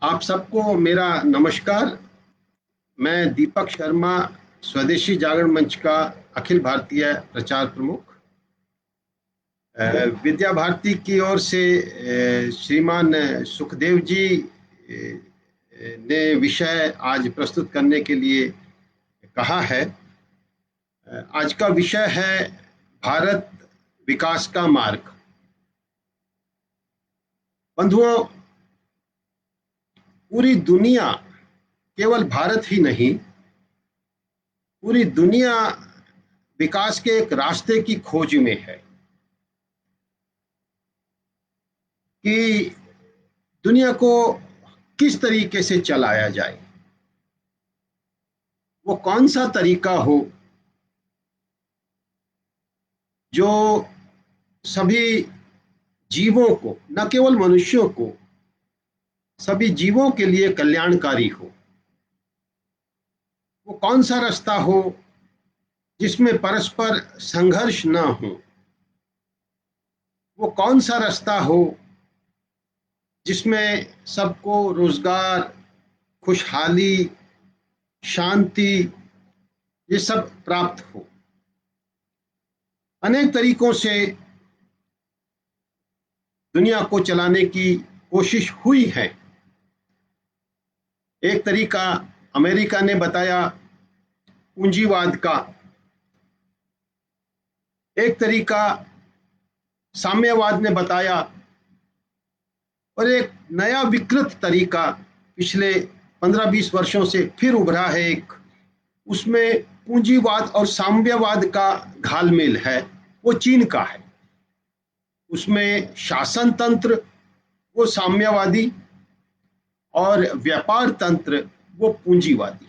आप सबको मेरा नमस्कार। मैं दीपक शर्मा, स्वदेशी जागरण मंच का अखिल भारतीय प्रचार प्रमुख। विद्या भारती की ओर से श्रीमान सुखदेव जी ने विषय आज प्रस्तुत करने के लिए कहा है। आज का विषय है भारत विकास का मार्ग। बंधुओं, पूरी दुनिया, केवल भारत ही नहीं, पूरी दुनिया विकास के एक रास्ते की खोज में है कि दुनिया को किस तरीके से चलाया जाए। वो कौन सा तरीका हो जो सभी जीवों को, न केवल मनुष्यों को, सभी जीवों के लिए कल्याणकारी हो। वो कौन सा रास्ता हो जिसमें परस्पर संघर्ष न हो। वो कौन सा रास्ता हो जिसमें सबको रोजगार, खुशहाली, शांति, ये सब प्राप्त हो। अनेक तरीकों से दुनिया को चलाने की कोशिश हुई है। एक तरीका अमेरिका ने बताया पूंजीवाद का, एक तरीका साम्यवाद ने बताया, और एक नया विकृत तरीका पिछले 15-20 वर्षों से फिर उभरा है। एक उसमें पूंजीवाद और साम्यवाद का घालमेल है, वो चीन का है। उसमें शासन तंत्र वो साम्यवादी और व्यापार तंत्र वो पूंजीवादी।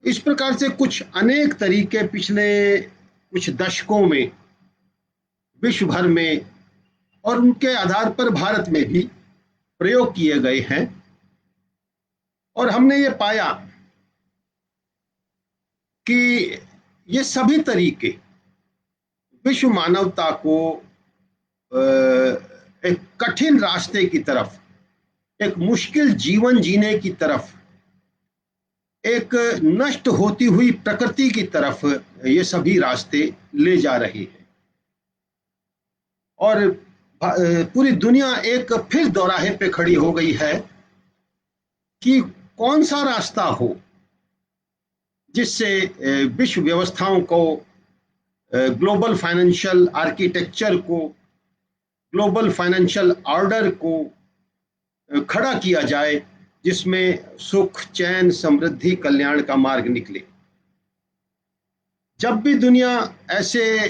इस प्रकार से कुछ अनेक तरीके पिछले कुछ दशकों में विश्व भर में और उनके आधार पर भारत में भी प्रयोग किए गए हैं। और हमने ये पाया कि ये सभी तरीके विश्व मानवता को एक कठिन रास्ते की तरफ, एक मुश्किल जीवन जीने की तरफ, एक नष्ट होती हुई प्रकृति की तरफ ये सभी रास्ते ले जा रहे हैं। और पूरी दुनिया एक फिर दोराहे पे खड़ी हो गई है कि कौन सा रास्ता हो जिससे विश्व व्यवस्थाओं को, ग्लोबल फाइनेंशियल आर्किटेक्चर को, ग्लोबल फाइनेंशियल ऑर्डर को खड़ा किया जाए, जिसमें सुख, चैन, समृद्धि, कल्याण का मार्ग निकले। जब भी दुनिया ऐसे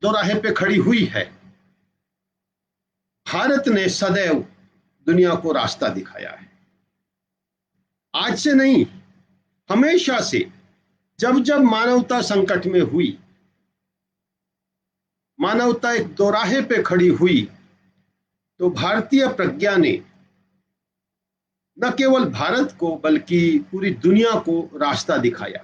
दोराहे पे खड़ी हुई है, भारत ने सदैव दुनिया को रास्ता दिखाया है। आज से नहीं, हमेशा से। जब जब मानवता संकट में हुई, मानवता एक दोराहे पे खड़ी हुई, तो भारतीय प्रज्ञा ने न केवल भारत को बल्कि पूरी दुनिया को रास्ता दिखाया।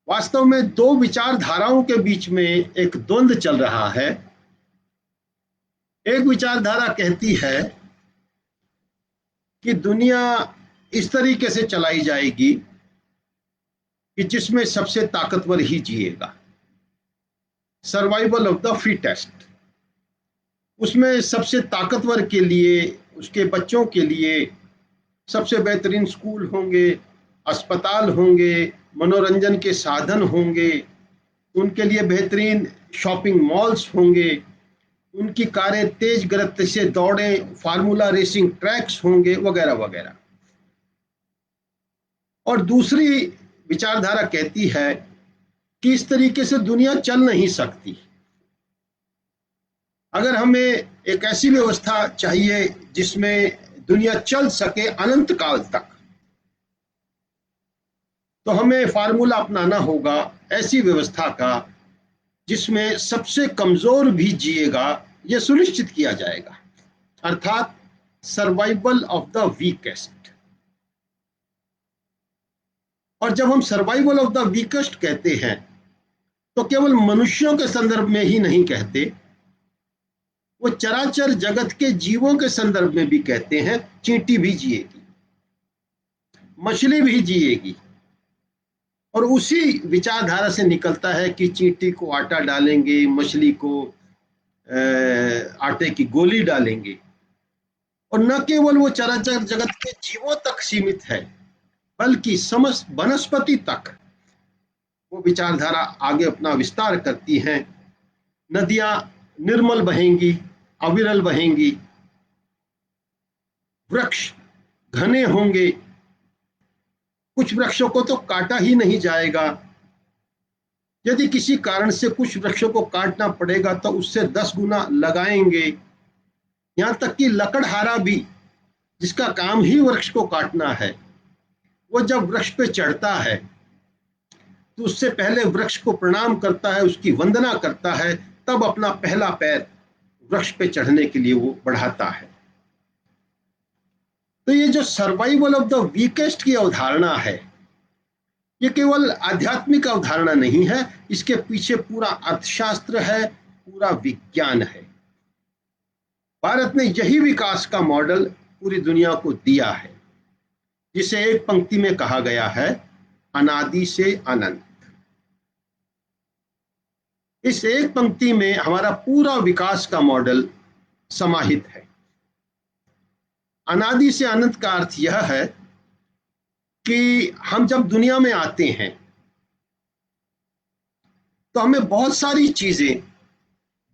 वास्तव में दो विचारधाराओं के बीच में एक द्वंद्व चल रहा है। एक विचारधारा कहती है कि दुनिया इस तरीके से चलाई जाएगी कि जिसमें सबसे ताकतवर ही जिएगा, सर्वाइवल ऑफ द फिटेस्ट। उसमें सबसे ताकतवर के लिए, उसके बच्चों के लिए सबसे बेहतरीन स्कूल होंगे, अस्पताल होंगे, मनोरंजन के साधन होंगे, उनके लिए बेहतरीन शॉपिंग मॉल्स होंगे, उनकी कारें तेज गति से दौड़े, फार्मूला रेसिंग ट्रैक्स होंगे, वगैरह वगैरह। और दूसरी विचारधारा कहती है कि इस तरीके से दुनिया चल नहीं सकती। अगर हमें एक ऐसी व्यवस्था चाहिए जिसमें दुनिया चल सके अनंत काल तक, तो हमें फार्मूला अपनाना होगा ऐसी व्यवस्था का जिसमें सबसे कमजोर भी जिएगा, यह सुनिश्चित किया जाएगा, अर्थात सर्वाइवल ऑफ द वीकेस्ट। और जब हम सर्वाइवल ऑफ द वीकेस्ट कहते हैं तो केवल मनुष्यों के संदर्भ में ही नहीं कहते, वो चराचर जगत के जीवों के संदर्भ में भी कहते हैं चींटी भी जिएगी, मछली भी जिएगी। और उसी विचारधारा से निकलता है कि चींटी को आटा डालेंगे, मछली को आटे की गोली डालेंगे। और न केवल वो चराचर जगत के जीवों तक सीमित है, बल्कि समस्त वनस्पति तक वो विचारधारा आगे अपना विस्तार करती है। नदियां निर्मल बहेंगी, अविरल बहेंगी, वृक्ष घने होंगे, कुछ वृक्षों को तो काटा ही नहीं जाएगा। यदि किसी कारण से कुछ वृक्षों को काटना पड़ेगा तो उससे 10 गुना लगाएंगे। यहां तक कि लकड़हारा भी, जिसका काम ही वृक्ष को काटना है, वो जब वृक्ष पे चढ़ता है तो उससे पहले वृक्ष को प्रणाम करता है, उसकी वंदना करता है, तब अपना पहला पैर वृक्ष पे चढ़ने के लिए वो बढ़ाता है। तो ये जो सर्वाइवल ऑफ द वीकेस्ट की अवधारणा है, ये केवल आध्यात्मिक अवधारणा नहीं है, इसके पीछे पूरा अर्थशास्त्र है, पूरा विज्ञान है। भारत ने यही विकास का मॉडल पूरी दुनिया को दिया है, जिसे एक पंक्ति में कहा गया है, अनादि से अनंत। इस एक पंक्ति में हमारा पूरा विकास का मॉडल समाहित है। अनादि से अनंत का अर्थ यह है कि हम जब दुनिया में आते हैं तो हमें बहुत सारी चीजें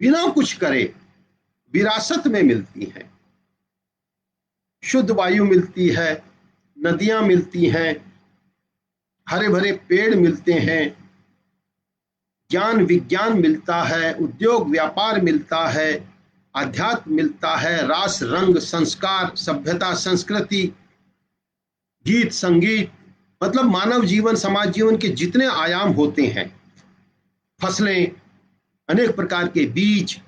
बिना कुछ करे विरासत में मिलती हैं। शुद्ध वायु मिलती है, नदियां मिलती हैं, हरे भरे पेड़ मिलते हैं, ज्ञान विज्ञान मिलता है, उद्योग व्यापार मिलता है, अध्यात्म मिलता है, रास रंग संस्कार सभ्यता संस्कृति, गीत संगीत, मतलब मानव जीवन समाज जीवन के जितने आयाम होते हैं, फसलें, अनेक प्रकार के बीज,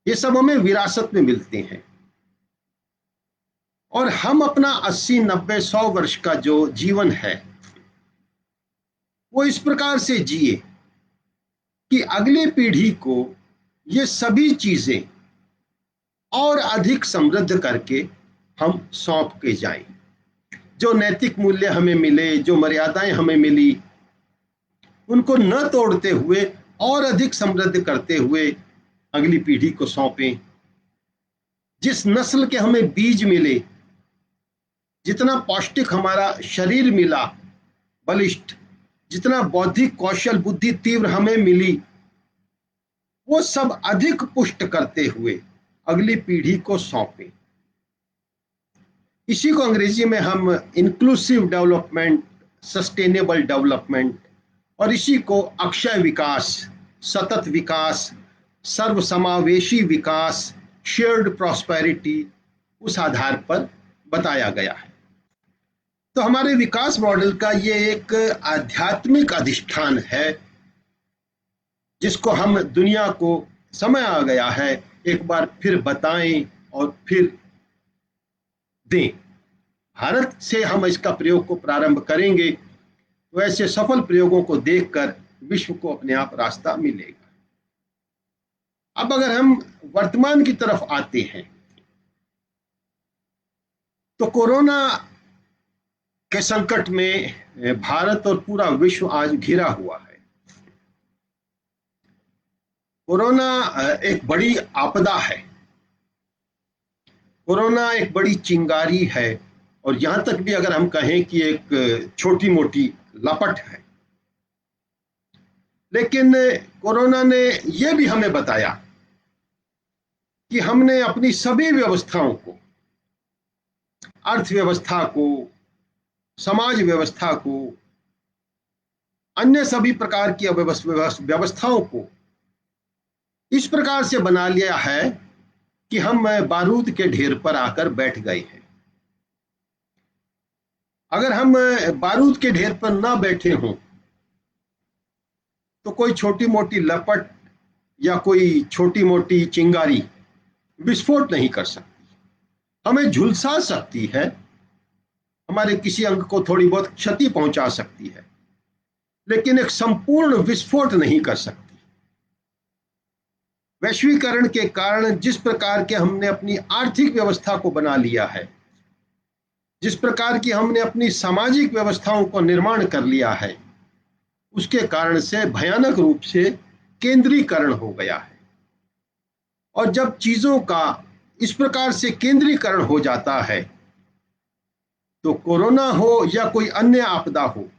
ये सब हमें विरासत में मिलते हैं। और हम अपना 80, 90, 100 वर्ष का जो जीवन है वो इस प्रकार से जिए कि अगली पीढ़ी को ये सभी चीजें और अधिक समृद्ध करके हम सौंप के जाएं। जो नैतिक मूल्य हमें मिले, जो मर्यादाएं हमें मिली, उनको न तोड़ते हुए और अधिक समृद्ध करते हुए अगली पीढ़ी को सौंपें। जिस नस्ल के हमें बीज मिले, जितना पौष्टिक हमारा शरीर मिला बलिष्ठ, जितना बौद्धिक कौशल बुद्धि तीव्र हमें मिली, वो सब अधिक पुष्ट करते हुए अगली पीढ़ी को सौंपें। इसी को अंग्रेजी में हम इंक्लूसिव डेवलपमेंट, सस्टेनेबल डेवलपमेंट, और इसी को अक्षय विकास, सतत विकास, सर्वसमावेशी विकास, शेयर्ड प्रॉस्पेरिटी, उस आधार पर बताया गया है। तो हमारे विकास मॉडल का ये एक आध्यात्मिक अधिष्ठान है, जिसको हम दुनिया को समय आ गया है एक बार फिर बताएं और फिर दें। भारत से हम इसका प्रयोग को प्रारंभ करेंगे तो ऐसे सफल प्रयोगों को देखकर विश्व को अपने आप रास्ता मिलेगा। अब अगर हम वर्तमान की तरफ आते हैं तो कोरोना के संकट में भारत और पूरा विश्व आज घिरा हुआ है। कोरोना एक बड़ी आपदा है, कोरोना एक बड़ी चिंगारी है, और यहां तक भी अगर हम कहें कि एक छोटी मोटी लपट है। लेकिन कोरोना ने यह भी हमें बताया कि हमने अपनी सभी व्यवस्थाओं को, अर्थव्यवस्था को, समाज व्यवस्था को, अन्य सभी प्रकार की व्यवस्थाओं को इस प्रकार से बना लिया है कि हम बारूद के ढेर पर आकर बैठ गए हैं। अगर हम बारूद के ढेर पर ना बैठे हों तो कोई छोटी मोटी लपट या कोई छोटी मोटी चिंगारी विस्फोट नहीं कर सकती। हमें झुलसा सकती है, हमारे किसी अंग को थोड़ी बहुत क्षति पहुंचा सकती है, लेकिन एक संपूर्ण विस्फोट नहीं कर सकती। वैश्वीकरण के कारण जिस प्रकार के हमने अपनी आर्थिक व्यवस्था को बना लिया है, जिस प्रकार की हमने अपनी सामाजिक व्यवस्थाओं को निर्माण कर लिया है, उसके कारण से भयानक रूप से केंद्रीकरण हो गया है। और जब चीजों का इस प्रकार से केंद्रीकरण हो जाता है, तो कोरोना हो या कोई अन्य आपदा हो,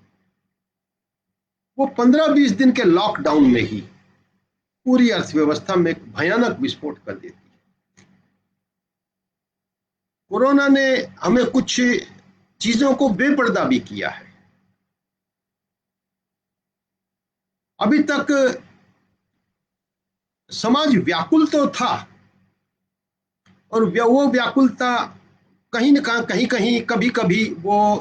वो 15-20 दिन के लॉकडाउन में ही पूरी अर्थव्यवस्था में एक भयानक विस्फोट कर देती है। कोरोना ने हमें कुछ चीजों को बेपर्दा भी किया है। अभी तक समाज व्याकुल तो था, और वो व्याकुलता कहीं न कहीं कहीं कभी कभी वो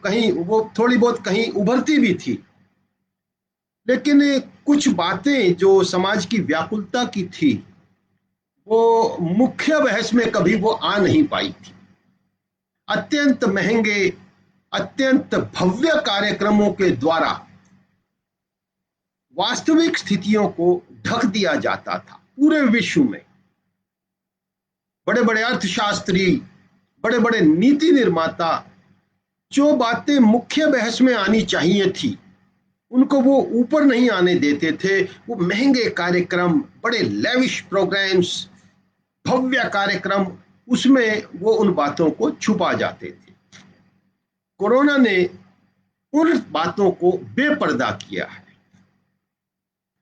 कहीं वो थोड़ी बहुत कहीं उभरती भी थी, लेकिन कुछ बातें जो समाज की व्याकुलता की थी, वो मुख्य बहस में कभी वो आ नहीं पाई थी। अत्यंत महंगे, अत्यंत भव्य कार्यक्रमों के द्वारा वास्तविक स्थितियों को ढक दिया जाता था पूरे विश्व में। बड़े बड़े अर्थशास्त्री, बड़े बड़े नीति निर्माता जो बातें मुख्य बहस में आनी चाहिए थी, उनको वो ऊपर नहीं आने देते थे। वो महंगे कार्यक्रम, बड़े लेविश प्रोग्राम्स, भव्य कार्यक्रम, उसमें वो उन बातों को छुपा जाते थे। कोरोना ने उन बातों को बेपर्दा किया है।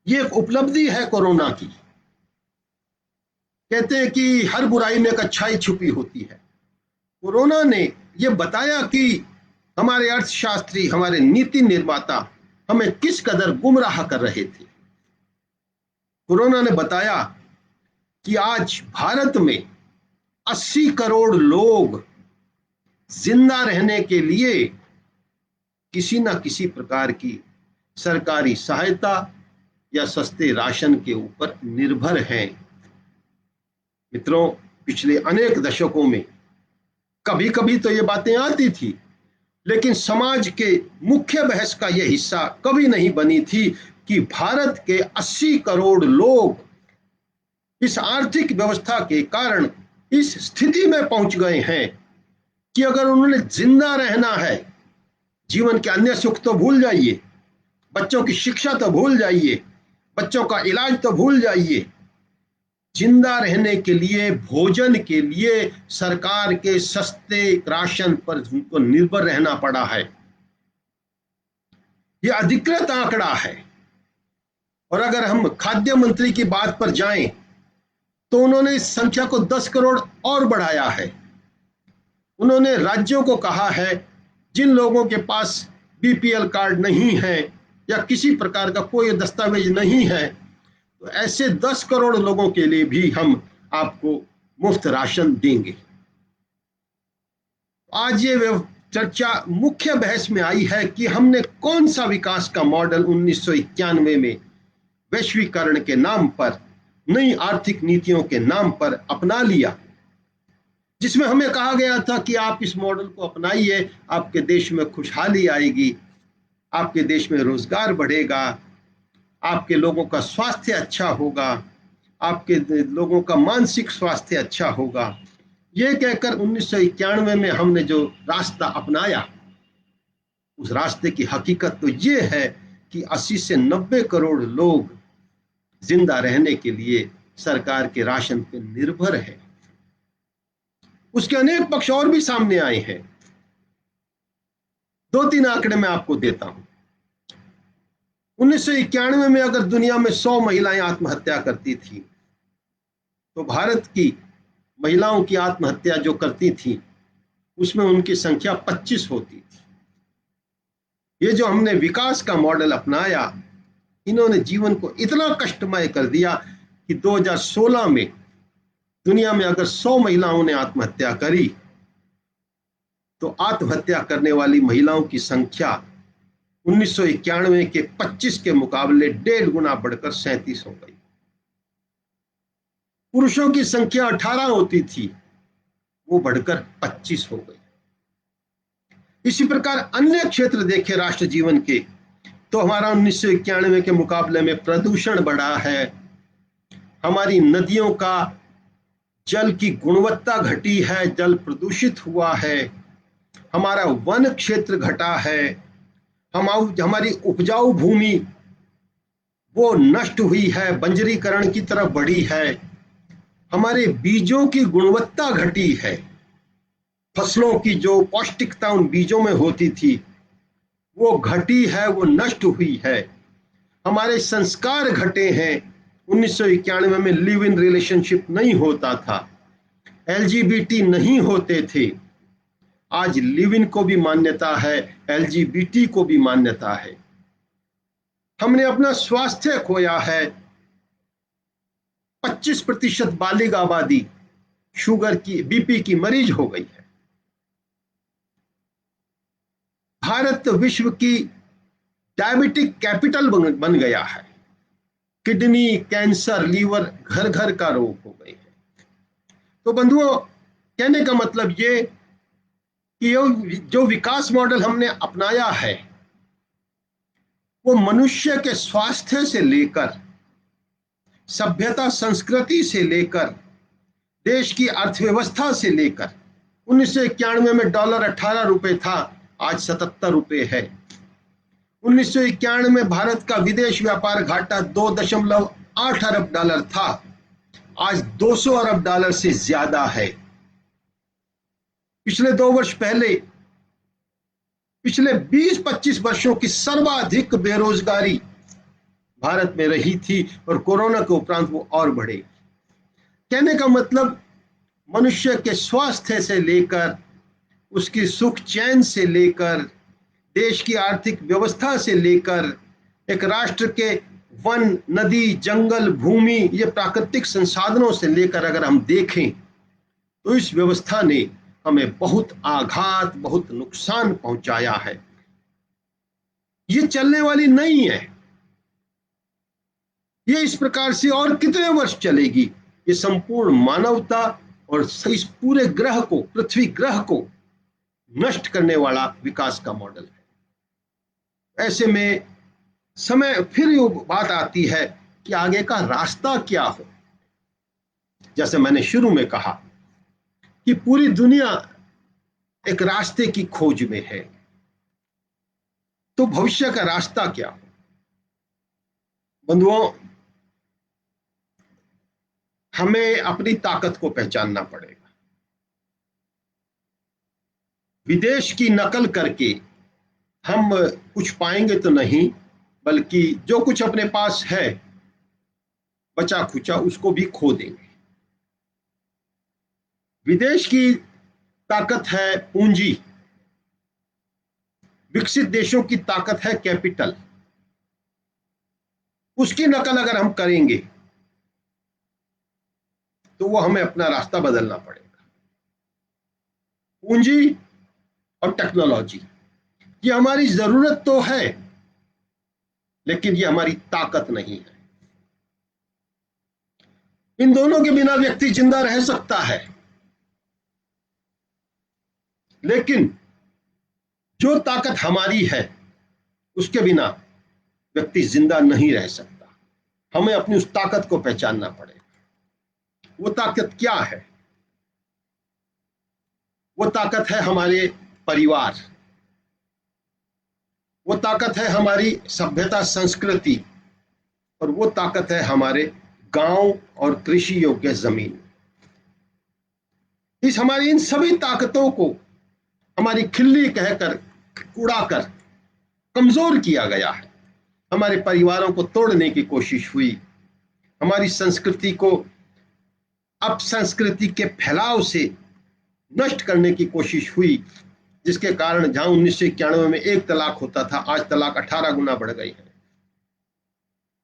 ये एक उपलब्धि है कोरोना की। कहते हैं कि हर बुराई में एक अच्छाई छुपी होती है। कोरोना ने ये बताया कि हमारे अर्थशास्त्री, हमारे नीति निर्माता हमें किस कदर गुमराह कर रहे थे। कोरोना ने बताया कि आज भारत में 80 करोड़ लोग जिंदा रहने के लिए किसी ना किसी प्रकार की सरकारी सहायता या सस्ते राशन के ऊपर निर्भर हैं। मित्रों, पिछले अनेक दशकों में कभी कभी तो ये बातें आती थी, लेकिन समाज के मुख्य बहस का यह हिस्सा कभी नहीं बनी थी कि भारत के 80 करोड़ लोग इस आर्थिक व्यवस्था के कारण इस स्थिति में पहुंच गए हैं कि अगर उन्होंने जिंदा रहना है, जीवन के अन्य सुख तो भूल जाइए, बच्चों की शिक्षा तो भूल जाइए, बच्चों का इलाज तो भूल जाइए, जिंदा रहने के लिए, भोजन के लिए सरकार के सस्ते राशन पर उनको निर्भर रहना पड़ा है। यह अधिकृत आंकड़ा है। और अगर हम खाद्य मंत्री की बात पर जाएं, तो उन्होंने इस संख्या को 10 करोड़ और बढ़ाया है। उन्होंने राज्यों को कहा है, जिन लोगों के पास बीपीएल कार्ड नहीं है या किसी प्रकार का कोई दस्तावेज नहीं है, तो ऐसे 10 करोड़ लोगों के लिए भी हम आपको मुफ्त राशन देंगे। आज ये चर्चा मुख्य बहस में आई है कि हमने कौन सा विकास का मॉडल 1991 में वैश्वीकरण के नाम पर, नई आर्थिक नीतियों के नाम पर अपना लिया, जिसमें हमें कहा गया था कि आप इस मॉडल को अपनाइए, आपके देश में खुशहाली आएगी, आपके देश में रोजगार बढ़ेगा, आपके लोगों का स्वास्थ्य अच्छा होगा, आपके लोगों का मानसिक स्वास्थ्य अच्छा होगा। ये कहकर 1991 में हमने जो रास्ता अपनाया, उस रास्ते की हकीकत तो ये है कि 80 से 90 करोड़ लोग जिंदा रहने के लिए सरकार के राशन पर निर्भर है। उसके अनेक पक्ष और भी सामने आए हैं। 2-3 आंकड़े मैं आपको देता हूं। 1991 में अगर दुनिया में 100 महिलाएं आत्महत्या करती थी, तो भारत की महिलाओं की आत्महत्या जो करती थी, उसमें उनकी संख्या 25 होती थी। ये जो हमने विकास का मॉडल अपनाया, इन्होंने जीवन को इतना कष्टमय कर दिया कि 2016 में दुनिया में अगर 100 महिलाओं ने आत्महत्या करी, तो आत्महत्या करने वाली महिलाओं की संख्या 1991 के 25 के मुकाबले 1.5 गुना बढ़कर 37 हो गई। पुरुषों की संख्या 18 होती थी, वो बढ़कर 25 हो गई। इसी प्रकार अन्य क्षेत्र देखे राष्ट्र जीवन के, तो हमारा 1991 के मुकाबले में प्रदूषण बढ़ा है, हमारी नदियों का जल की गुणवत्ता घटी है, जल प्रदूषित हुआ है, हमारा वन क्षेत्र घटा है, हमारी उपजाऊ भूमि वो नष्ट हुई है, बंजरीकरण की तरफ बढ़ी है, हमारे बीजों की गुणवत्ता घटी है, फसलों की जो पौष्टिकता उन बीजों में होती थी वो घटी है, वो नष्ट हुई है, हमारे संस्कार घटे हैं। 1991 में लिव इन रिलेशनशिप नहीं होता था, एलजीबीटी नहीं होते थे, आज लिव इन को भी मान्यता है, एलजीबीटी को भी मान्यता है। हमने अपना स्वास्थ्य खोया है, 25% बालिग आबादी शुगर की, बीपी की मरीज हो गई है। भारत विश्व की डायबिटिक कैपिटल बन गया है, किडनी कैंसर, लीवर घर घर का रोग हो गए हैं। तो बंधुओं, कहने का मतलब ये कि जो विकास मॉडल हमने अपनाया है वो मनुष्य के स्वास्थ्य से लेकर, सभ्यता संस्कृति से लेकर, देश की अर्थव्यवस्था से लेकर, 1991 में डॉलर 18 रुपए था, आज 77 रुपए है। 1991 में भारत का विदेश व्यापार घाटा 2.8 अरब डॉलर था, आज 200 अरब डॉलर से ज्यादा है। पिछले 2 वर्ष पहले, पिछले 20-25 वर्षों की सर्वाधिक बेरोजगारी भारत में रही थी और कोरोना के उपरांत वो और बढ़े। कहने का मतलब मनुष्य के स्वास्थ्य से लेकर, उसकी सुख चैन से लेकर, देश की आर्थिक व्यवस्था से लेकर, एक राष्ट्र के वन, नदी, जंगल, भूमि, ये प्राकृतिक संसाधनों से लेकर अगर हम देखें तो इस व्यवस्था ने हमें बहुत आघात, बहुत नुकसान पहुंचाया है। ये चलने वाली नहीं है, ये इस प्रकार से और कितने वर्ष चलेगी। ये संपूर्ण मानवता और इस पूरे ग्रह को, पृथ्वी ग्रह को नष्ट करने वाला विकास का मॉडल है। ऐसे में समय फिर ये बात आती है कि आगे का रास्ता क्या हो। जैसे मैंने शुरू में कहा कि पूरी दुनिया एक रास्ते की खोज में है, तो भविष्य का रास्ता क्या हो। बंधुओं, हमें अपनी ताकत को पहचानना पड़ेगा। विदेश की नकल करके हम कुछ पाएंगे तो नहीं, बल्कि जो कुछ अपने पास है बचा खुचा उसको भी खो देंगे। विदेश की ताकत है पूंजी, विकसित देशों की ताकत है कैपिटल। उसकी नकल अगर हम करेंगे तो वो हमें अपना रास्ता बदलना पड़ेगा। पूंजी और टेक्नोलॉजी, ये हमारी जरूरत तो है, लेकिन ये हमारी ताकत नहीं है। इन दोनों के बिना व्यक्ति जिंदा रह सकता है, लेकिन जो ताकत हमारी है उसके बिना व्यक्ति जिंदा नहीं रह सकता। हमें अपनी उस ताकत को पहचानना पड़ेगा। वो ताकत क्या है? वो ताकत है हमारे परिवार, वो ताकत है हमारी सभ्यता संस्कृति, और वो ताकत है हमारे गांव और कृषि योग्य जमीन। इस हमारी इन सभी ताकतों को हमारी खिल्ली कहकर, उड़ाकर कमजोर किया गया है। हमारे परिवारों को तोड़ने की कोशिश हुई, हमारी संस्कृति को अपसंस्कृति के फैलाव से नष्ट करने की कोशिश हुई, जिसके कारण जहां 1991 में 1 तलाक होता था, आज तलाक 18 गुना बढ़ गई है।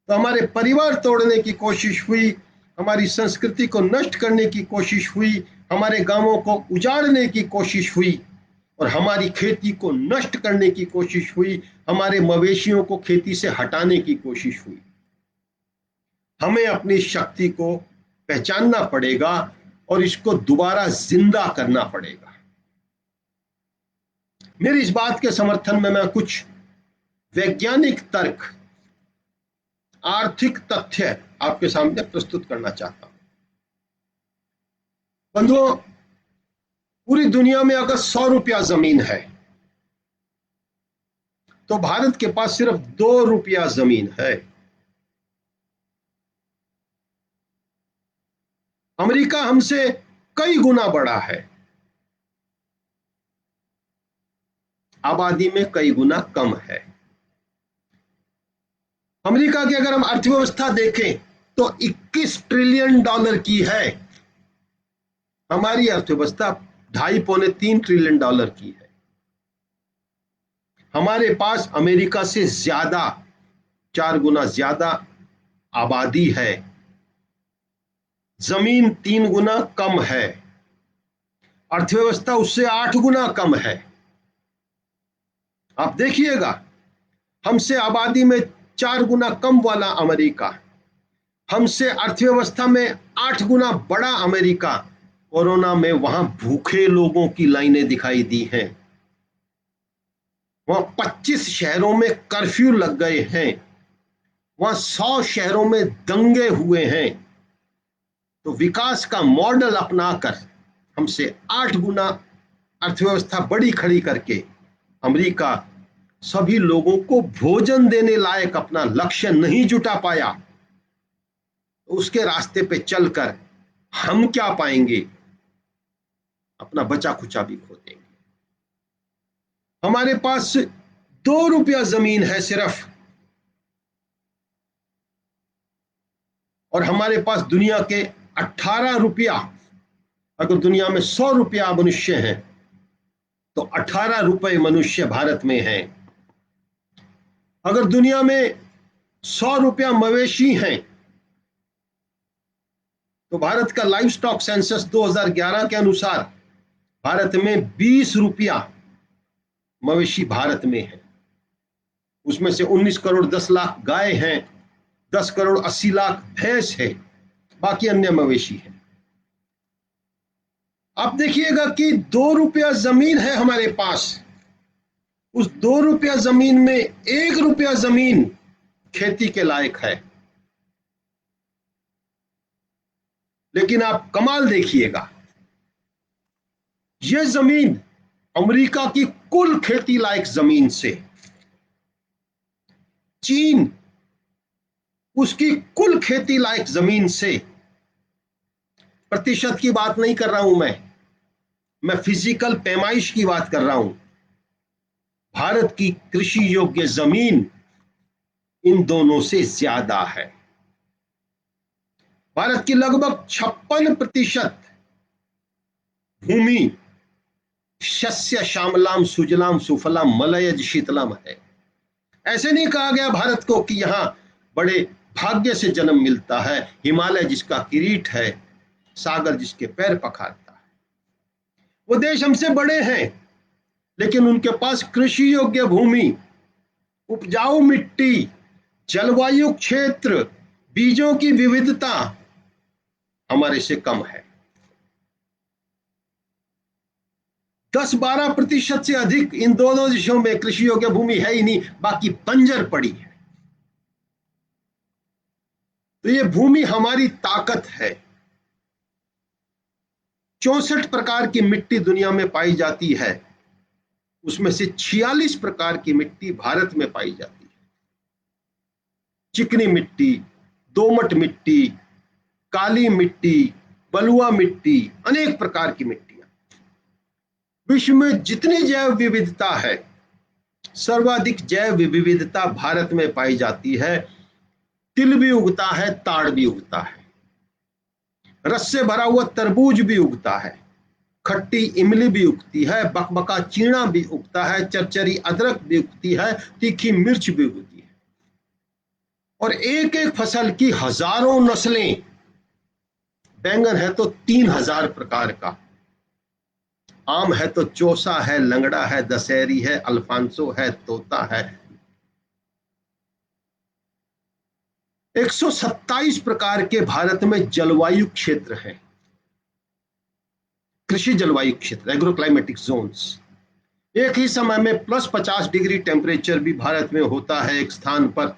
तो हमारे परिवार तोड़ने की कोशिश हुई, हमारी संस्कृति को नष्ट करने की कोशिश हुई, हमारे गांवों को उजाड़ने की कोशिश हुई, और हमारी खेती को नष्ट करने की कोशिश हुई, हमारे मवेशियों को खेती से हटाने की कोशिश हुई। हमें अपनी शक्ति को पहचानना पड़ेगा और इसको दोबारा जिंदा करना पड़ेगा। मेरी इस बात के समर्थन में मैं कुछ वैज्ञानिक तर्क आर्थिक तथ्य आपके सामने प्रस्तुत करना चाहता हूं। बंधुओं, पूरी दुनिया में अगर 100 रुपया जमीन है तो भारत के पास सिर्फ 2 रुपया जमीन है। अमेरिका हमसे कई गुना बड़ा है, आबादी में कई गुना कम है। अमेरिका की अगर हम अर्थव्यवस्था देखें तो 21 ट्रिलियन डॉलर की है। हमारी अर्थव्यवस्था 2.5-3 ट्रिलियन डॉलर की है। हमारे पास अमेरिका से ज्यादा, 4 गुना ज्यादा आबादी है, जमीन 3 गुना कम है, अर्थव्यवस्था उससे 8 गुना कम है। आप देखिएगा, हमसे आबादी में 4 गुना कम वाला अमेरिका, हमसे अर्थव्यवस्था में 8 गुना बड़ा अमेरिका, कोरोना में वहां भूखे लोगों की लाइनें दिखाई दी हैं। वहां 25 शहरों में कर्फ्यू लग गए हैं, वहां 100 शहरों में दंगे हुए हैं। तो विकास का मॉडल अपनाकर हमसे 8 गुना अर्थव्यवस्था बड़ी खड़ी करके अमेरिका सभी लोगों को भोजन देने लायक अपना लक्ष्य नहीं जुटा पाया। तो उसके रास्ते पे चलकर हम क्या पाएंगे? अपना बचा खुचा भी खो देंगे। हमारे पास 2 रुपया जमीन है सिर्फ, और हमारे पास दुनिया के 18 रुपया, अगर दुनिया में 100 रुपया मनुष्य हैं तो 18 रुपए मनुष्य भारत में हैं। अगर दुनिया में 100 रुपया मवेशी हैं तो भारत का लाइव स्टॉक सेंसस 2011 के अनुसार भारत में 20 रुपया मवेशी भारत में है। उसमें से 19 करोड़ 10 लाख गाय हैं, 10 करोड़ 80 लाख भैंस है, बाकी अन्य मवेशी है। आप देखिएगा कि 2 रुपया जमीन है हमारे पास। उस 2 रुपया जमीन में 1 रुपया जमीन खेती के लायक है। लेकिन आप कमाल देखिएगा, यह जमीन अमेरिका की कुल खेती लायक जमीन से, चीन उसकी कुल खेती लायक जमीन से, प्रतिशत की बात नहीं कर रहा हूं मैं फिजिकल पैमाइश की बात कर रहा हूं। भारत की कृषि योग्य जमीन इन दोनों से ज्यादा है। भारत की लगभग 56% भूमि शस्य श्यामलाम सुजलाम सुफलाम मलयज शीतलम है। ऐसे नहीं कहा गया भारत को कि यहां बड़े भाग्य से जन्म मिलता है, हिमालय जिसका किरीट है, सागर जिसके पैर पखारता है। वो देश हमसे बड़े हैं, लेकिन उनके पास कृषि योग्य भूमि, उपजाऊ मिट्टी, जलवायु क्षेत्र, बीजों की विविधता हमारे से कम है। 10-12% से अधिक इन दोनों देशों में कृषि योग्य भूमि है ही नहीं, बाकी बंजर पड़ी है। तो ये भूमि हमारी ताकत है। 64 प्रकार की मिट्टी दुनिया में पाई जाती है, उसमें से 46 प्रकार की मिट्टी भारत में पाई जाती है। चिकनी मिट्टी, दोमट मिट्टी, काली मिट्टी, बलुआ मिट्टी, अनेक प्रकार की मिट्टियां। विश्व में जितनी जैव विविधता है, सर्वाधिक जैव विविधता भारत में पाई जाती है। तिल भी उगता है, ताड़ भी उगता है, रस से भरा हुआ तरबूज भी उगता है, खट्टी इमली भी उगती है, बकबका चीना भी उगता है, चरचरी अदरक भी उगती है, तीखी मिर्च भी उगती है। और एक एक फसल की हजारों नस्लें। बैंगन है तो 3000 प्रकार का, आम है तो चौसा है, लंगड़ा है, दशहरी है, अल्फांसो है, तोता है। 127 प्रकार के भारत में जलवायु क्षेत्र हैं, कृषि जलवायु क्षेत्र, एग्रोक्लाइमेटिक जोन्स। एक ही समय में +50 डिग्री टेम्परेचर भी भारत में होता है एक स्थान पर,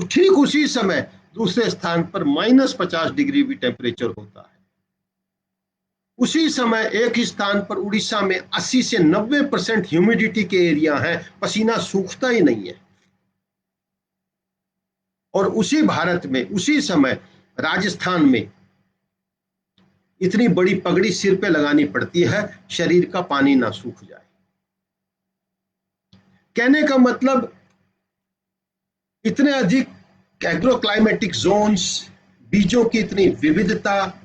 ठीक उसी समय दूसरे स्थान पर -50 डिग्री भी टेम्परेचर होता है। उसी समय एक ही स्थान पर उड़ीसा में 80 से 90% ह्यूमिडिटी के एरिया हैं, पसीना सूखता ही नहीं है। और उसी भारत में उसी समय राजस्थान में इतनी बड़ी पगड़ी सिर पे लगानी पड़ती है, शरीर का पानी ना सूख जाए। कहने का मतलब इतने अधिक एग्रोक्लाइमेटिक जोन्स, बीजों की इतनी विविधता,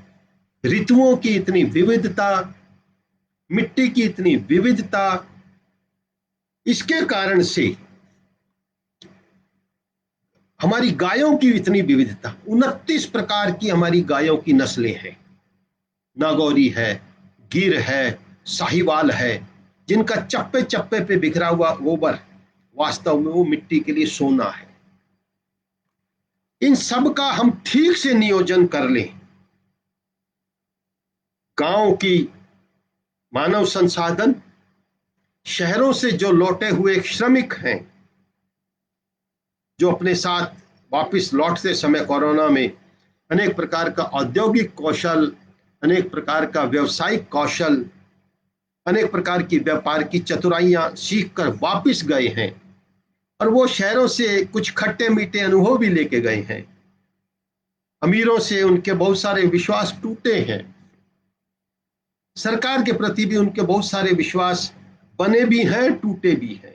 ऋतुओं की इतनी विविधता, मिट्टी की इतनी विविधता, इसके कारण से हमारी गायों की इतनी विविधता, 29 प्रकार की हमारी गायों की नस्लें हैं। नागौरी है, गिर है, साहिवाल है, जिनका चप्पे चप्पे पे बिखरा हुआ गोबर वास्तव में वो मिट्टी के लिए सोना है। इन सब का हम ठीक से नियोजन कर लें, गांव की मानव संसाधन, शहरों से जो लौटे हुए श्रमिक हैं, जो अपने साथ वापस लौटते समय कोरोना में अनेक प्रकार का औद्योगिक कौशल, अनेक प्रकार का व्यवसायिक कौशल, अनेक प्रकार की व्यापार की चतुराइयां सीख कर वापिस गए हैं, और वो शहरों से कुछ खट्टे मीठे अनुभव भी लेके गए हैं। अमीरों से उनके बहुत सारे विश्वास टूटे हैं, सरकार के प्रति भी उनके बहुत सारे विश्वास बने भी हैं, टूटे भी हैं।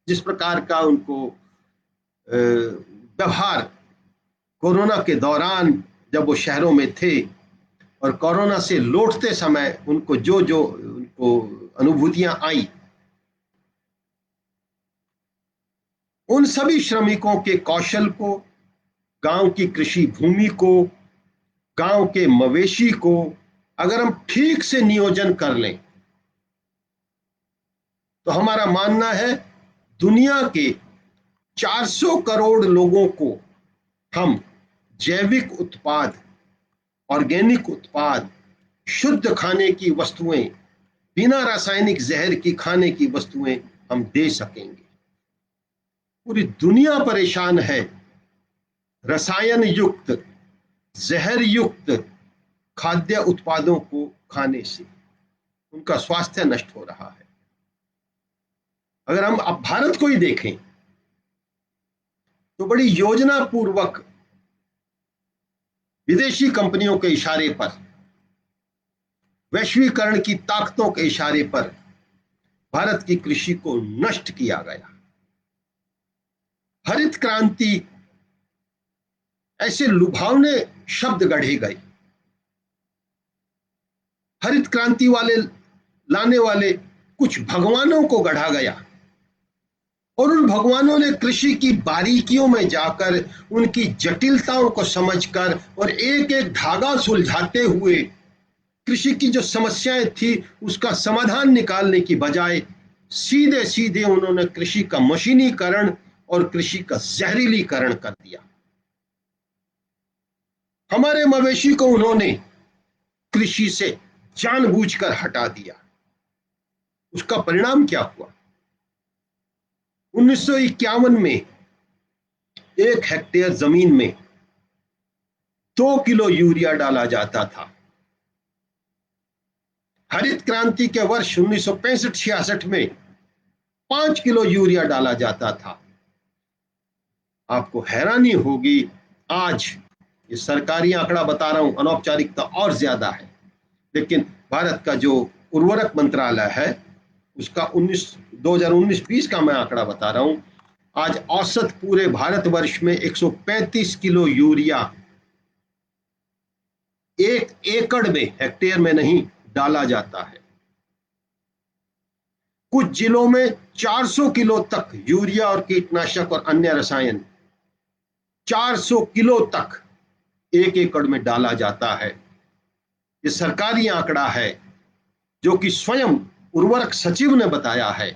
जिस प्रकार का उनको व्यवहार कोरोना के दौरान जब वो शहरों में थे और कोरोना से लौटते समय उनको जो जो उनको अनुभूतियां आई, उन सभी श्रमिकों के कौशल को, गांव की कृषि भूमि को, गांव के मवेशी को अगर हम ठीक से नियोजन कर लें तो हमारा मानना है दुनिया के 400 करोड़ लोगों को हम जैविक उत्पाद, ऑर्गेनिक उत्पाद, शुद्ध खाने की वस्तुएं, बिना रासायनिक जहर की खाने की वस्तुएं हम दे सकेंगे। पूरी दुनिया परेशान है रसायन युक्त, जहर युक्त खाद्य उत्पादों को खाने से, उनका स्वास्थ्य नष्ट हो रहा है। अगर हम अब भारत को ही देखें तो बड़ी योजना पूर्वक विदेशी कंपनियों के इशारे पर, वैश्वीकरण की ताकतों के इशारे पर भारत की कृषि को नष्ट किया गया। हरित क्रांति ऐसे लुभावने शब्द गढ़े गए, हरित क्रांति वाले लाने वाले कुछ भगवानों को गढ़ा गया, और उन भगवानों ने कृषि की बारीकियों में जाकर, उनकी जटिलताओं को समझकर और एक एक धागा सुलझाते हुए कृषि की जो समस्याएं थी उसका समाधान निकालने की बजाय सीधे सीधे उन्होंने कृषि का मशीनीकरण और कृषि का जहरीलीकरण कर दिया। हमारे मवेशी को उन्होंने कृषि से जानबूझकर हटा दिया। उसका परिणाम क्या हुआ? 1951 में 1 हेक्टेयर जमीन में 2 किलो यूरिया डाला जाता था। हरित क्रांति के वर्ष 1965-66 में 5 किलो यूरिया डाला जाता था। आपको हैरानी होगी, आज ये सरकारी आंकड़ा बता रहा हूं, अनौपचारिकता और ज्यादा है, लेकिन भारत का जो उर्वरक मंत्रालय है उसका 2019-20 का मैं आंकड़ा बता रहा हूं, आज औसत पूरे भारतवर्ष में 135 किलो यूरिया 1 एकड़ में, हेक्टेयर में नहीं, डाला जाता है। कुछ जिलों में 400 किलो तक यूरिया और कीटनाशक और अन्य रसायन 400 किलो तक 1 एकड़ में डाला जाता है। ये सरकारी आंकड़ा है जो कि स्वयं उर्वरक सचिव ने बताया है।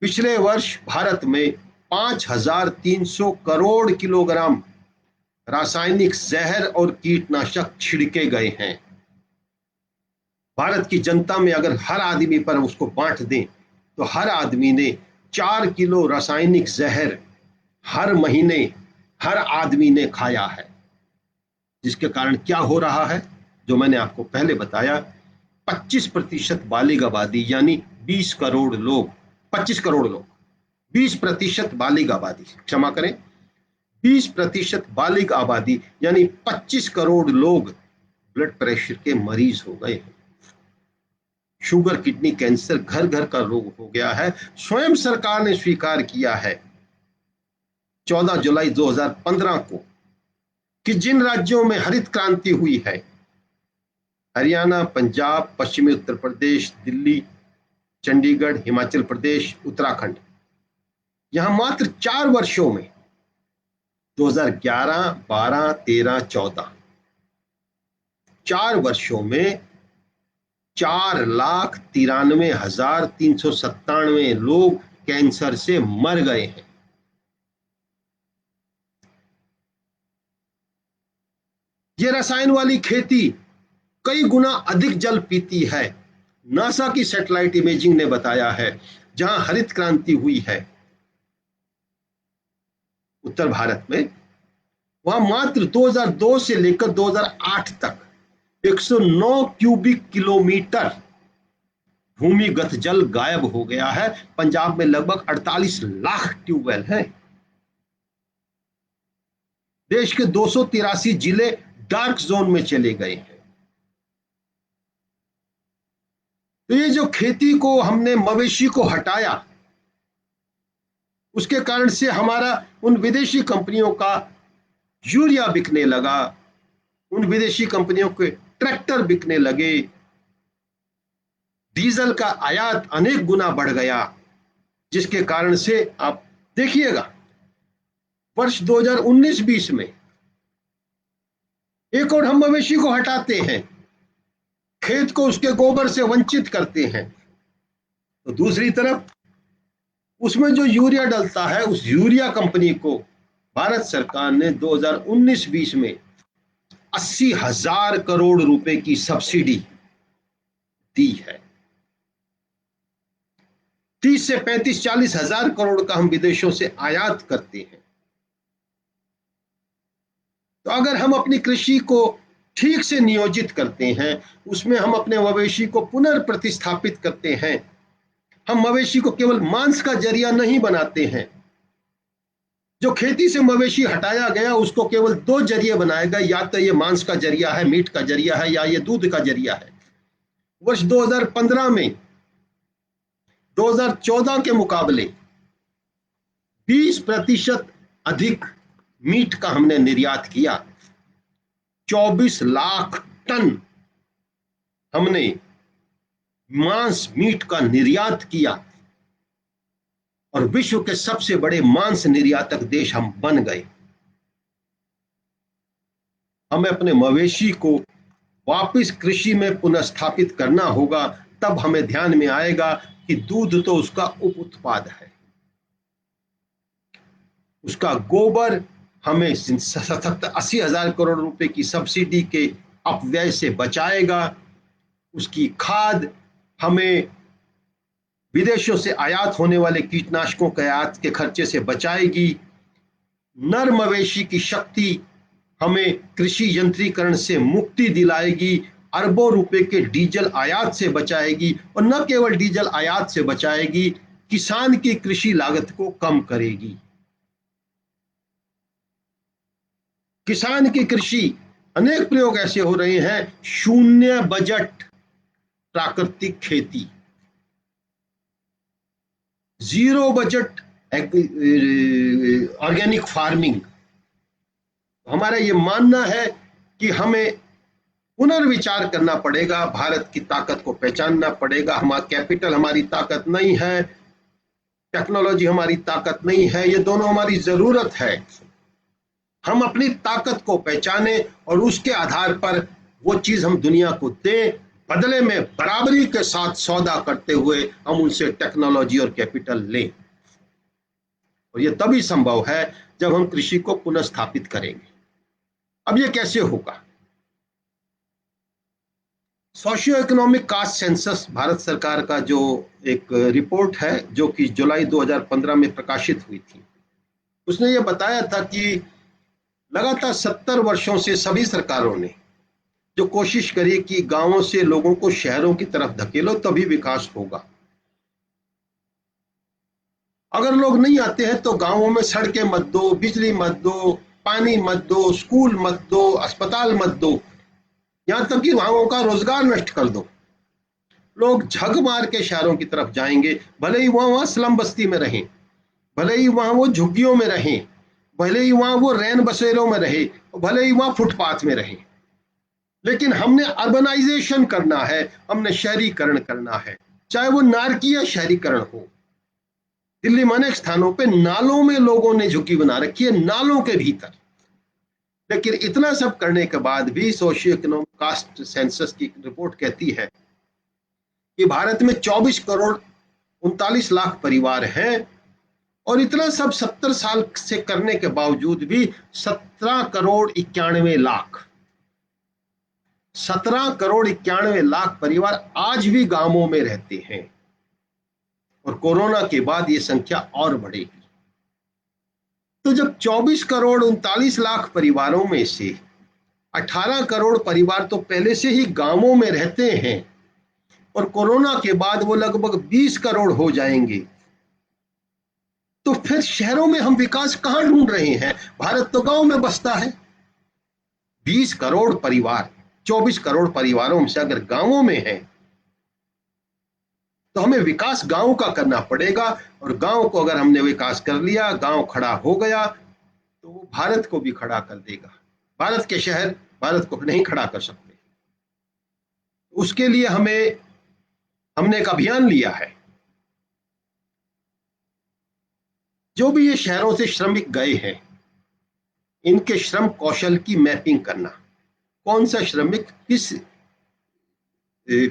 पिछले वर्ष भारत में 5300 करोड़ किलोग्राम रासायनिक जहर और कीटनाशक छिड़के गए हैं। भारत की जनता में अगर हर आदमी पर उसको बांट दें तो हर आदमी ने 4 किलो रासायनिक जहर हर महीने हर आदमी ने खाया है, जिसके कारण क्या हो रहा है, जो मैंने आपको पहले बताया, 25% बालिग आबादी यानी 20 करोड़ लोग, 25 करोड़ लोग, 20% बालिग आबादी, क्षमा करें, 20% बालिग आबादी यानी 25 करोड़ लोग ब्लड प्रेशर के मरीज हो गए हैं। शुगर, किडनी, कैंसर घर घर का रोग हो गया है। स्वयं सरकार ने स्वीकार किया है 14 जुलाई 2015 को कि जिन राज्यों में हरित क्रांति हुई है, हरियाणा, पंजाब, पश्चिमी उत्तर प्रदेश, दिल्ली, चंडीगढ़, हिमाचल प्रदेश, उत्तराखंड, यहां मात्र 4 वर्षों में 2011, 12, 13, 14, 4 वर्षों में 4,93,397 लोग कैंसर से मर गए हैं। ये रसायन वाली खेती कई गुना अधिक जल पीती है। नासा की सैटेलाइट इमेजिंग ने बताया है, जहां हरित क्रांति हुई है उत्तर भारत में, वहां मात्र 2002 से लेकर 2008 तक 109 क्यूबिक किलोमीटर भूमिगत जल गायब हो गया है। पंजाब में लगभग 48 लाख ट्यूबवेल हैं। देश के 283 जिले डार्क जोन में चले गए हैं। तो ये जो खेती को हमने मवेशी को हटाया, उसके कारण से हमारा उन विदेशी कंपनियों का यूरिया बिकने लगा, उन विदेशी कंपनियों के ट्रैक्टर बिकने लगे, डीजल का आयात अनेक गुना बढ़ गया, जिसके कारण से आप देखिएगा वर्ष 2019-20 में एक और हम मवेशी को हटाते हैं, खेत को उसके गोबर से वंचित करते हैं, तो दूसरी तरफ उसमें जो यूरिया डलता है, उस यूरिया कंपनी को भारत सरकार ने 2019-20 में 80,000 करोड़ रुपए की सब्सिडी दी है। 30 से 35-40 हजार करोड़ का हम विदेशों से आयात करते हैं। तो अगर हम अपनी कृषि को ठीक से नियोजित करते हैं, उसमें हम अपने मवेशी को पुनर्प्रतिस्थापित करते हैं, हम मवेशी को केवल मांस का जरिया नहीं बनाते हैं। जो खेती से मवेशी हटाया गया उसको केवल 2 जरिए बनाया गया, या तो ये मांस का जरिया है, मीट का जरिया है, या ये दूध का जरिया है। वर्ष 2015 में 2014 के मुकाबले 20% अधिक मीट का हमने निर्यात किया। 24 लाख टन हमने मांस, मीट का निर्यात किया और विश्व के सबसे बड़े मांस निर्यातक देश हम बन गए। हमें अपने मवेशी को वापस कृषि में पुनर्स्थापित करना होगा, तब हमें ध्यान में आएगा कि दूध तो उसका उप उत्पाद है, उसका गोबर हमें 80,000 करोड़ रुपए की सब्सिडी के अपव्यय से बचाएगा, उसकी खाद हमें विदेशों से आयात होने वाले कीटनाशकों के आयात के खर्चे से बचाएगी, नर मवेशी की शक्ति हमें कृषि यंत्रीकरण से मुक्ति दिलाएगी, अरबों रुपए के डीजल आयात से बचाएगी, और न केवल डीजल आयात से बचाएगी, किसान की कृषि लागत को कम करेगी। किसान की कृषि, अनेक प्रयोग ऐसे हो रहे हैं, शून्य बजट प्राकृतिक खेती, जीरो बजट ऑर्गेनिक फार्मिंग। हमारा ये मानना है कि हमें पुनर्विचार करना पड़ेगा, भारत की ताकत को पहचानना पड़ेगा। हमारा कैपिटल हमारी ताकत नहीं है, टेक्नोलॉजी हमारी ताकत नहीं है, ये दोनों हमारी जरूरत है। हम अपनी ताकत को पहचाने और उसके आधार पर वो चीज हम दुनिया को दें, बदले में बराबरी के साथ सौदा करते हुए हम उनसे टेक्नोलॉजी और कैपिटल लें। और ये तभी संभव है जब हम कृषि को पुनर्स्थापित करेंगे। अब ये कैसे होगा? Socio economic caste census Bharat सरकार का जो एक रिपोर्ट है, जो कि जुलाई 2015 में प्रकाशित हुई थी, उसने ये बताया था कि लगातार 70 वर्षों से सभी सरकारों ने जो कोशिश करी कि गांवों से लोगों को शहरों की तरफ धकेलो तभी विकास होगा। अगर लोग नहीं आते हैं तो गांवों में सड़कें मत दो, बिजली मत दो, पानी मत दो, स्कूल मत दो, अस्पताल मत दो, यहां तक कि वहां का रोजगार नष्ट कर दो। लोग झग मार के शहरों की तरफ जाएंगे, भले ही वहां स्लम बस्ती में रहें, भले ही वहां वो झुग्गियों में रहें, भले ही वहां वो रैन बसेरों में रहे, भले ही वहां फुटपाथ में रहे, लेकिन हमने अर्बनाइजेशन करना है, हमने शहरीकरण करना है। चाहे वो नारकीय शहरीकरण हो। दिल्ली में अनेक स्थानों पे नालों में लोगों ने झुग्गी बना रखी है, नालों के भीतर। लेकिन इतना सब करने के बाद भी सोशियो इकोनॉमिक कास्ट सेंसस की रिपोर्ट कहती है कि भारत में 24 करोड़ 39 लाख परिवार हैं, और इतना सब 70 साल से करने के बावजूद भी 17 करोड़ 91 लाख 17 करोड़ 91 लाख परिवार आज भी गांवों में रहते हैं, और कोरोना के बाद ये संख्या और बढ़ेगी। तो जब 24 करोड़ 39 लाख परिवारों में से 18 करोड़ परिवार तो पहले से ही गांवों में रहते हैं, और कोरोना के बाद वो लगभग 20 करोड़ हो जाएंगे, तो फिर शहरों में हम विकास कहां ढूंढ रहे हैं? भारत तो गांव में बसता है। 20 करोड़ परिवार 24 करोड़ परिवारों में से अगर गांवों में है, तो हमें विकास गांव का करना पड़ेगा। और गांव को अगर हमने विकास कर लिया, गांव खड़ा हो गया, तो वो भारत को भी खड़ा कर देगा। भारत के शहर भारत को नहीं खड़ा कर सकते। उसके लिए हमने एक अभियान लिया है। जो भी ये शहरों से श्रमिक गए हैं, इनके श्रम कौशल की मैपिंग करना, कौन सा श्रमिक किस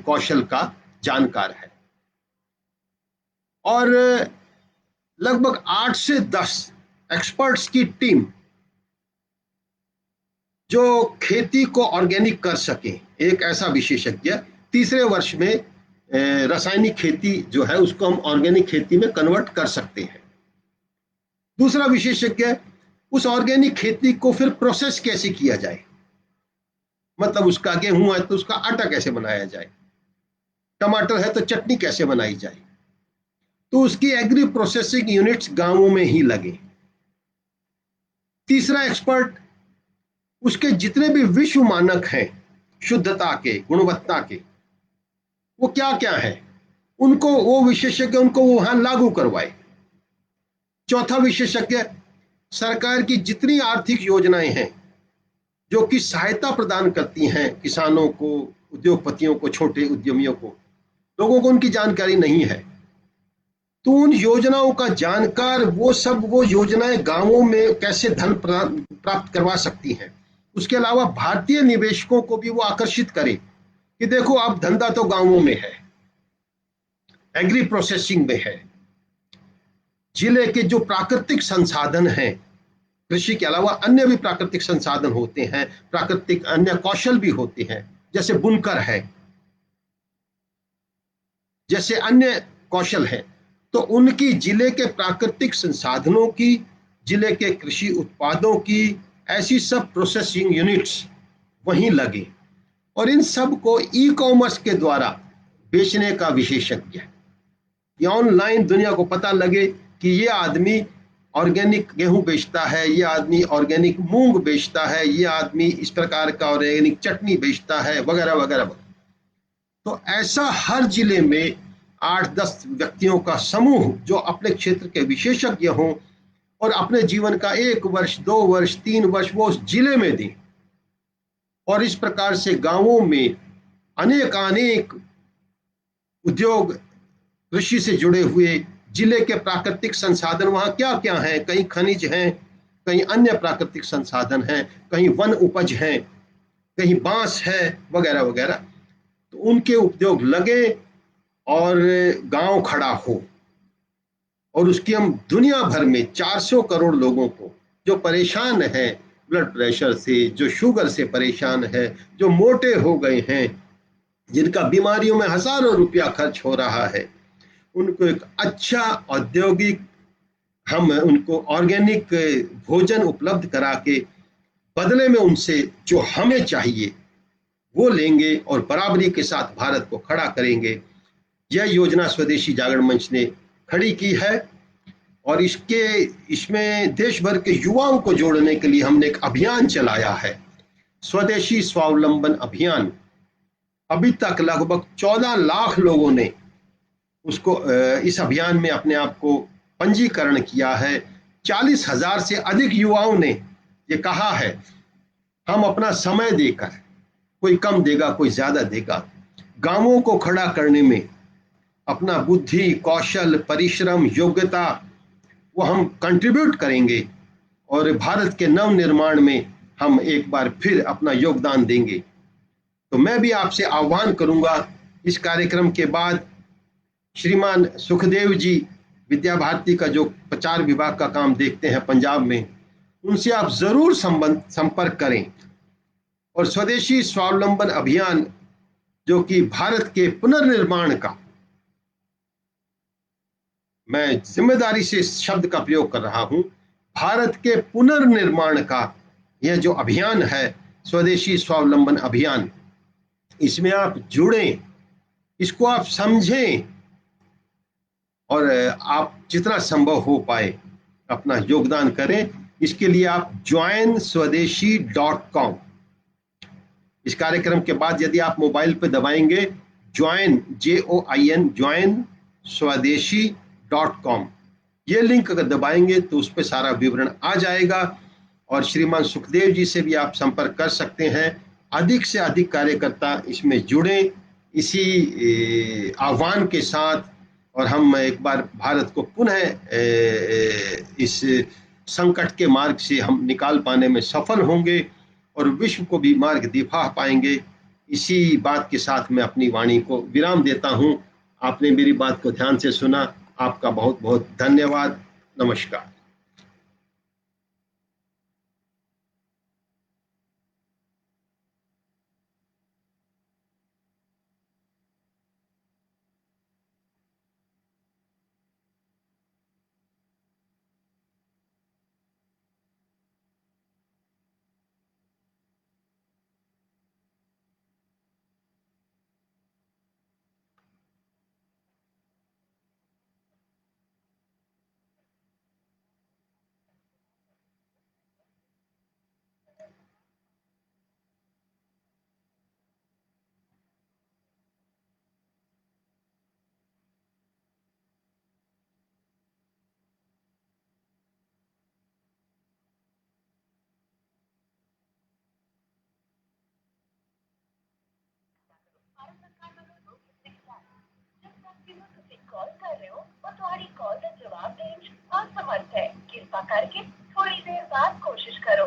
कौशल का जानकार है, और लगभग 8 से 10 एक्सपर्ट्स की टीम जो खेती को ऑर्गेनिक कर सके। एक ऐसा विशेषज्ञ, तीसरे वर्ष में रासायनिक खेती जो है उसको हम ऑर्गेनिक खेती में कन्वर्ट कर सकते हैं। दूसरा विशेषज्ञ, उस ऑर्गेनिक खेती को फिर प्रोसेस कैसे किया जाए, मतलब उसका गेहूं है तो उसका आटा कैसे बनाया जाए, टमाटर है तो चटनी कैसे बनाई जाए, तो उसकी एग्री प्रोसेसिंग यूनिट्स गांवों में ही लगे। तीसरा एक्सपर्ट, उसके जितने भी विश्व मानक हैं शुद्धता के, गुणवत्ता के, वो क्या क्या है, उनको वो विशेषज्ञ उनको वहां लागू करवाए। चौथा विशेषज्ञ, सरकार की जितनी आर्थिक योजनाएं हैं जो कि सहायता प्रदान करती हैं किसानों को, उद्योगपतियों को, छोटे उद्यमियों को, लोगों को उनकी जानकारी नहीं है, तो उन योजनाओं का जानकार वो योजनाएं गांवों में कैसे धन प्राप्त करवा सकती हैं। उसके अलावा भारतीय निवेशकों को भी वो आकर्षित करे कि देखो अब धंधा तो गांवों में है, एग्री प्रोसेसिंग में है। जिले के जो प्राकृतिक संसाधन हैं, कृषि के अलावा अन्य भी प्राकृतिक संसाधन होते हैं, प्राकृतिक अन्य कौशल भी होते हैं, जैसे बुनकर है, जैसे अन्य कौशल है, तो उनकी जिले के प्राकृतिक संसाधनों की, जिले के कृषि उत्पादों की ऐसी सब प्रोसेसिंग यूनिट्स वहीं लगे, और इन सब को ई कॉमर्स के द्वारा बेचने का विशेषज्ञ, ये ऑनलाइन दुनिया को पता लगे कि ये आदमी ऑर्गेनिक गेहूं बेचता है, ये आदमी ऑर्गेनिक मूंग बेचता है, ये आदमी इस प्रकार का ऑर्गेनिक चटनी बेचता है, वगैरह वगैरह। तो ऐसा हर जिले में 8-10 व्यक्तियों का समूह जो अपने क्षेत्र के विशेषज्ञ हों, और अपने जीवन का 1 वर्ष 2 वर्ष 3 वर्ष वो उस जिले में दें, और इस प्रकार से गांवों में अनेक उद्योग, कृषि से जुड़े हुए, जिले के प्राकृतिक संसाधन वहां क्या क्या हैं, कहीं खनिज हैं, कहीं अन्य प्राकृतिक संसाधन हैं, कहीं वन उपज हैं, कहीं बांस है, वगैरह वगैरह, तो उनके उद्योग लगे और गांव खड़ा हो। और उसकी हम दुनिया भर में 400 करोड़ लोगों को जो परेशान है ब्लड प्रेशर से, जो शुगर से परेशान है, जो मोटे हो गए हैं, जिनका बीमारियों में हजारों रुपया खर्च हो रहा है, उनको एक अच्छा औद्योगिक हम उनको ऑर्गेनिक भोजन उपलब्ध करा के बदले में उनसे जो हमें चाहिए वो लेंगे और बराबरी के साथ भारत को खड़ा करेंगे। यह योजना स्वदेशी जागरण मंच ने खड़ी की है और इसमें देश भर के युवाओं को जोड़ने के लिए हमने एक अभियान चलाया है, स्वदेशी स्वावलंबन अभियान। अभी तक लगभग 14 लाख लोगों ने उसको इस अभियान में अपने आप को पंजीकरण किया है। 40,000 से अधिक युवाओं ने ये कहा है हम अपना समय देकर, कोई कम देगा कोई ज्यादा देगा, गांवों को खड़ा करने में अपना बुद्धि कौशल परिश्रम योग्यता वो हम कंट्रीब्यूट करेंगे और भारत के नव निर्माण में हम एक बार फिर अपना योगदान देंगे। तो मैं भी आपसे आह्वान करूंगा, इस कार्यक्रम के बाद श्रीमान सुखदेव जी विद्या भारती का जो प्रचार विभाग का काम देखते हैं पंजाब में, उनसे आप जरूर संपर्क करें और स्वदेशी स्वावलंबन अभियान जो कि भारत के पुनर्निर्माण का, मैं जिम्मेदारी से इस शब्द का प्रयोग कर रहा हूं, भारत के पुनर्निर्माण का यह जो अभियान है स्वदेशी स्वावलंबन अभियान, इसमें आप जुड़ें, इसको आप समझें और आप जितना संभव हो पाए अपना योगदान करें। इसके लिए आप joinswadeshi.com, इस कार्यक्रम के बाद यदि आप मोबाइल पे दबाएंगे ज्वाइन JOIN स्वदेशी.com, ये लिंक अगर दबाएंगे तो उस पर सारा विवरण आ जाएगा और श्रीमान सुखदेव जी से भी आप संपर्क कर सकते हैं। अधिक से अधिक कार्यकर्ता इसमें जुड़े इसी आह्वान के साथ और हम एक बार भारत को पुनः इस संकट के मार्ग से हम निकाल पाने में सफल होंगे और विश्व को भी मार्ग दिखा पाएंगे। इसी बात के साथ मैं अपनी वाणी को विराम देता हूं। आपने मेरी बात को ध्यान से सुना, आपका बहुत बहुत धन्यवाद। नमस्कार। कॉल कर रहे हो और तुम्हारी कॉल का जवाब देने असमर्थ है, कृपा करके थोड़ी देर बाद कोशिश करो।